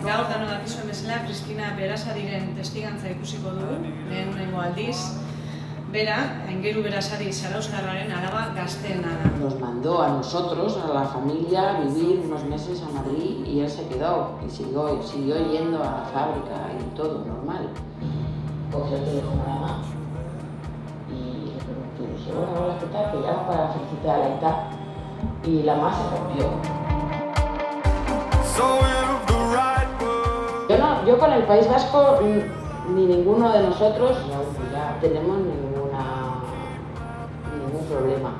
Gaur dano dakizuen bezala, Kristina Berazadiren testigantza ikusiko dugu, lehenengo aldiz. Bera, Aingeru Berazadi zarauztarraren alaba gazteena da. Nos mandó a nosotros, a la familia, a vivir unos meses a Madrid y él se quedó y siguió yendo a la fábrica y todo normal. Cogió el teléfono a la mamá y le preguntó, dice, bueno, hola, ¿qué tal? Te llamo para felicitar a la ETA. Y la mamá se rompió. Yo con el País Vasco, ni ninguno de nosotros ya tenemos ningún problema.